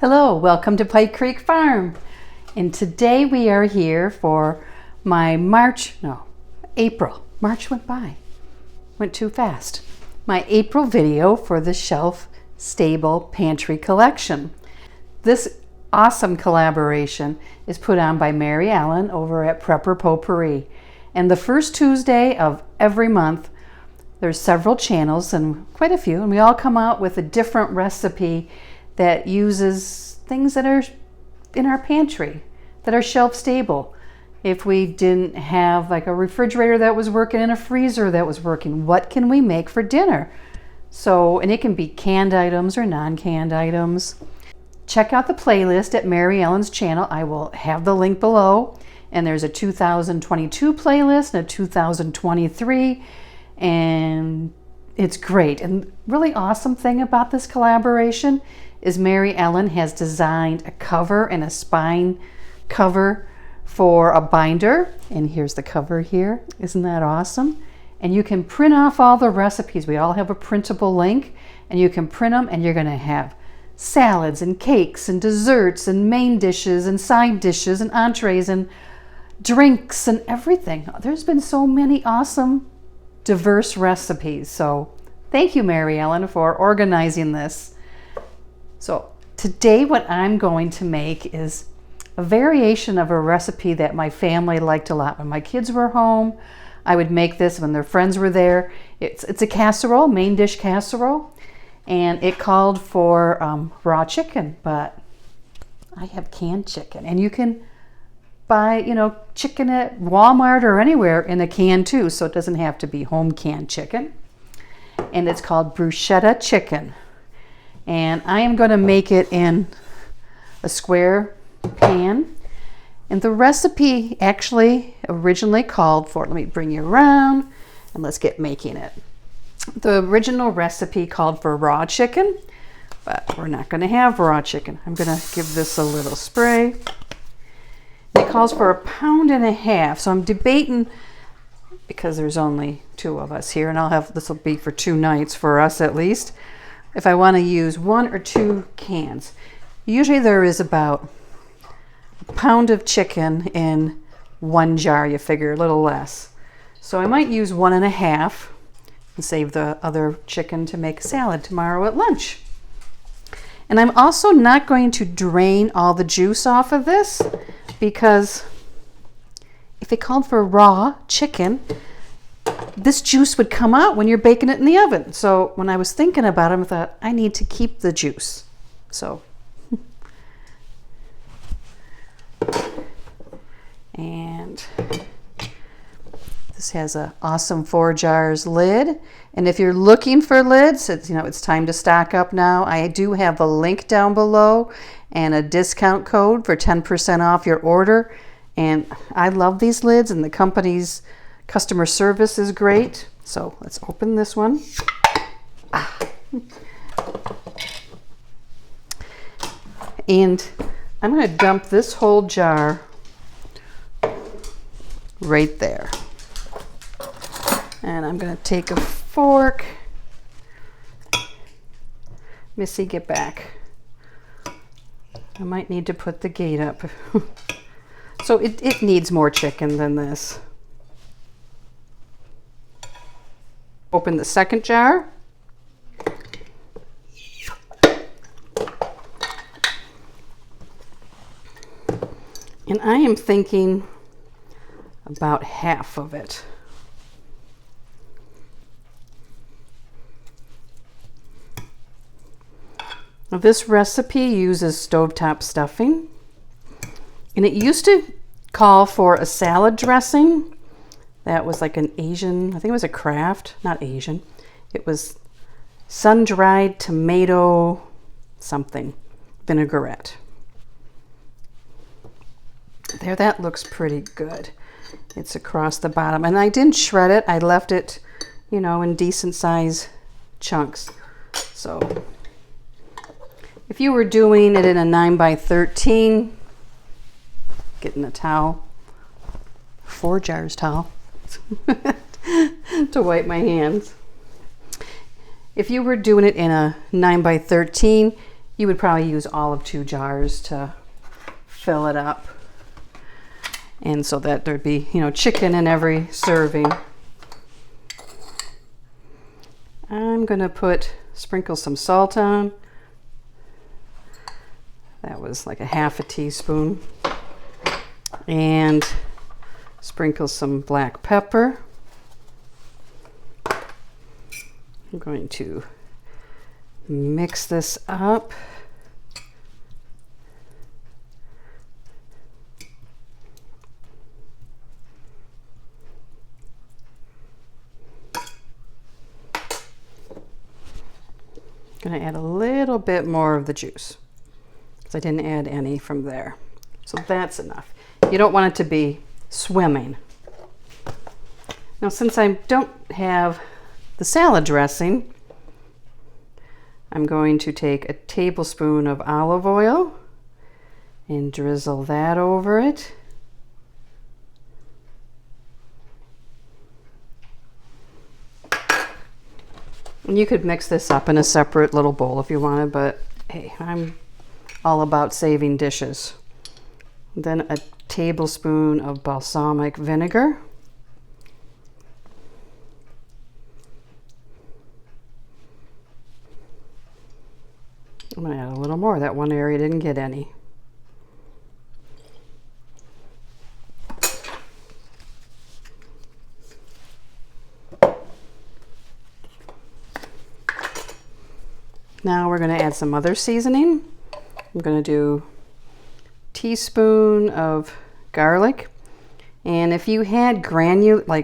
Hello, welcome to Pike Creek Farm. And today we are here for my April. March went by. Went too fast. My April video for the Shelf Stable Pantry collection. This awesome collaboration is put on by Mary Ellen over at Prepper Potpourri. And the first Tuesday of every month, there's several channels and quite a few, and we all come out with a different recipe that uses things that are in our pantry, that are shelf stable. If we didn't have like a refrigerator that was working and a freezer that was working, what can we make for dinner? So, and it can be canned items or non-canned items. Check out the playlist at Mary Ellen's channel. I will have the link below. And there's a 2022 playlist and a 2023, and it's great. And really awesome thing about this collaboration is Mary Ellen has designed a cover and a spine cover for a binder. And here's the cover here. Isn't that awesome? And you can print off all the recipes. We all have a printable link, and you can print them, and you're going to have salads and cakes and desserts and main dishes and side dishes and entrees and drinks and everything. There's been so many awesome, diverse recipes. So thank you, Mary Ellen, for organizing this. So today what I'm going to make is a variation of a recipe that my family liked a lot. When my kids were home, I would make this when their friends were there. It's a casserole, main dish casserole, and it called for raw chicken, but I have canned chicken, and you can buy, chicken at Walmart or anywhere in a can too, so it doesn't have to be home canned chicken. And it's called Bruschetta chicken. And I am going to make it in a square pan. And the recipe actually originally called for, let me bring you around and let's get making it. The original recipe called for raw chicken, but we're not going to have raw chicken. I'm going to give this a little spray. It calls for 1.5 pounds, so I'm debating, because there's only 2 of us here, and this will be for 2 nights for us at least, if I want to use 1 or 2 cans. Usually there is about a pound of chicken in 1 jar, you figure, a little less. So I might use 1.5 and save the other chicken to make a salad tomorrow at lunch. And I'm also not going to drain all the juice off of this, because if it called for raw chicken, this juice would come out when you're baking it in the oven. So when I was thinking about it, I thought I need to keep the juice. So, and this has an awesome 4 jars lid. And if you're looking for lids, it's time to stock up now. I do have a link down below and a discount code for 10% off your order. And I love these lids, and the company's customer service is great. So let's open this one. And I'm going to dump this whole jar right there. And I'm going to take a fork. Missy, get back. I might need to put the gate up. So it needs more chicken than this. Open the second jar. And I am thinking about half of it. Now, this recipe uses stovetop stuffing, and it used to call for a salad dressing that was like an Asian, I think it was a Kraft, not Asian. It was sun-dried tomato something, vinaigrette. There, that looks pretty good. It's across the bottom, and I didn't shred it. I left it, in decent size chunks. So if you were doing it in a 9x13, getting a towel, 4 jars towel to wipe my hands. If you were doing it in a 9x13, You would probably use all of 2 jars to fill it up. And so that there'd be, you know, chicken in every serving. I'm gonna sprinkle some salt on. That was like a half a teaspoon. And sprinkle some black pepper. I'm going to mix this up. Going to add a little bit more of the juice because I didn't add any from there. So that's enough. You don't want it to be swimming. Now, since I don't have the salad dressing, I'm going to take a tablespoon of olive oil and drizzle that over it. And you could mix this up in a separate little bowl if you wanted, but hey, I'm all about saving dishes. Then a tablespoon of balsamic vinegar. I'm going to add a little more. That one area didn't get any. Now we're going to add some other seasoning. I'm going to do a teaspoon of garlic. And if you had dried,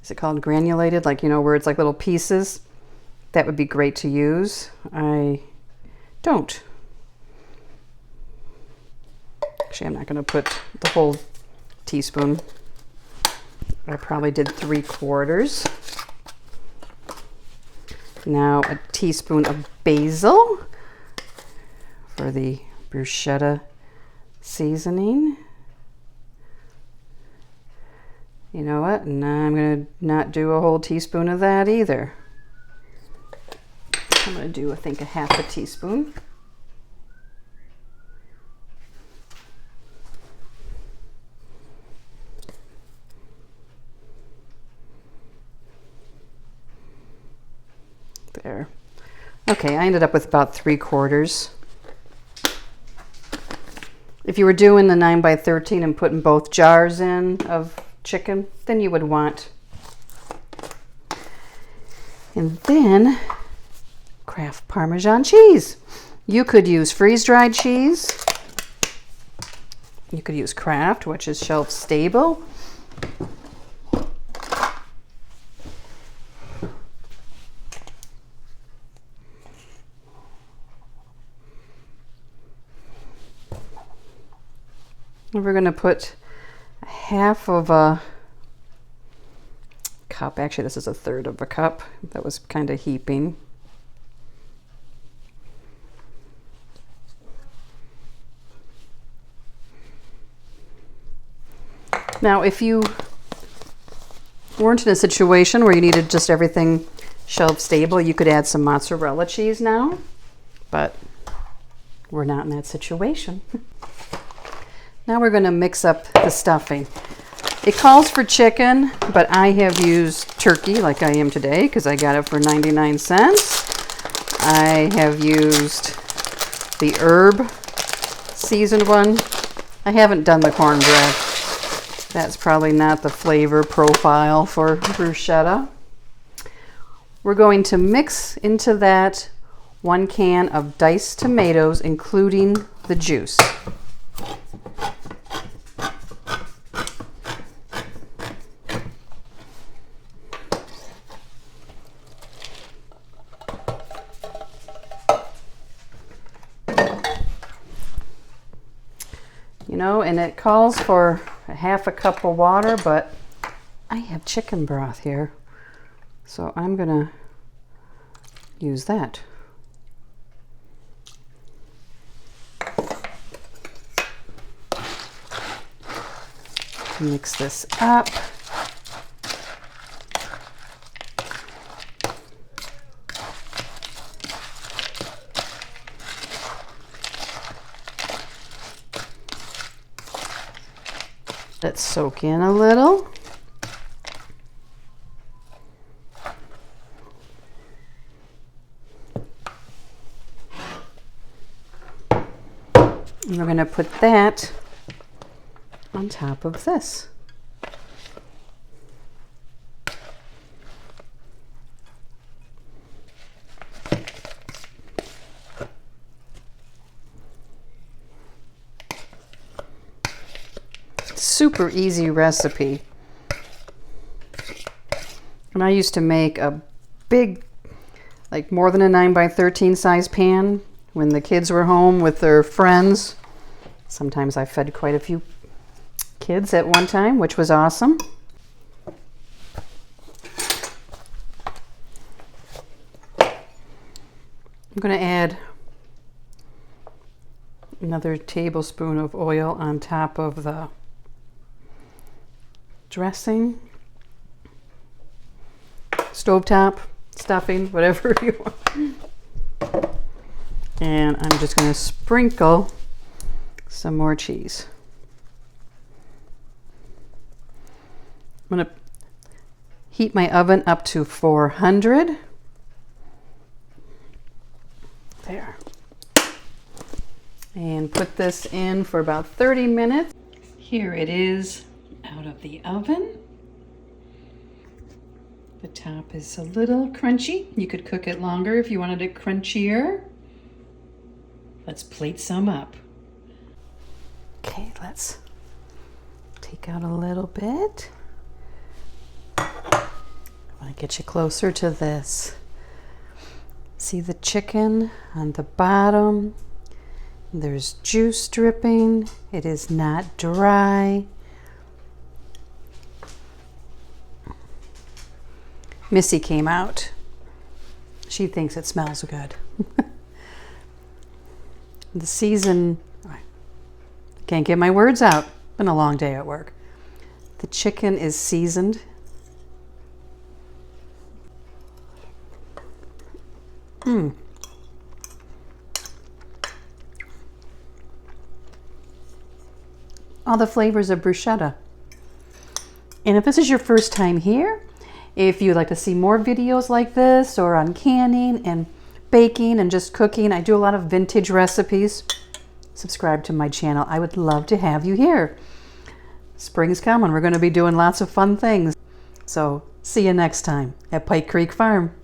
is it called granulated? Like, you know, where it's like little pieces, that would be great to use. I don't. Actually, I'm not going to put the whole teaspoon. I probably did 3/4. Now a teaspoon of basil for the bruschetta seasoning. You know what? And I'm going to not do a whole teaspoon of that either. I'm going to do, I think, a half a teaspoon. There. Okay, I ended up with about 3/4. If you were doing the 9x13 and putting both jars in of chicken, then you would want. And then Kraft Parmesan cheese. You could use freeze-dried cheese. You could use Kraft, which is shelf stable. We're going to put half of a cup. Actually, this is 1/3 of a cup. That was kind of heaping. Now, if you weren't in a situation where you needed just everything shelf stable, you could add some mozzarella cheese now, but we're not in that situation. Now we're going to mix up the stuffing. It calls for chicken, but I have used turkey like I am today because I got it for 99 cents. I have used the herb seasoned one. I haven't done the cornbread. That's probably not the flavor profile for bruschetta. We're going to mix into that 1 can of diced tomatoes, including the juice. You know, and it calls for a half a cup of water, but I have chicken broth here, so I'm gonna use that. Mix this up. Let's soak in a little. And we're going to put that on top of this. Super easy recipe. And I used to make a big, like more than a 9x13 size pan when the kids were home with their friends. Sometimes I fed quite a few kids at one time, which was awesome. I'm going to add another tablespoon of oil on top of the dressing, stovetop, stuffing, whatever you want. And I'm just going to sprinkle some more cheese. I'm going to heat my oven up to 400. There. And put this in for about 30 minutes. Here it is out of the oven. The top is a little crunchy. You could cook it longer if you wanted it crunchier. Let's plate some up. Okay, let's take out a little bit. I want to get you closer to this. See the chicken on the bottom? There's juice dripping. It is not dry. Missy came out. She thinks it smells good. The season, I can't get my words out. Been a long day at work. The chicken is seasoned. All the flavors of bruschetta. And if this is your first time here, if you'd like to see more videos like this or on canning and baking and just cooking, I do a lot of vintage recipes. Subscribe to my channel. I would love to have you here. Spring's coming. We're going to be doing lots of fun things. So see you next time at Pike Creek Farm.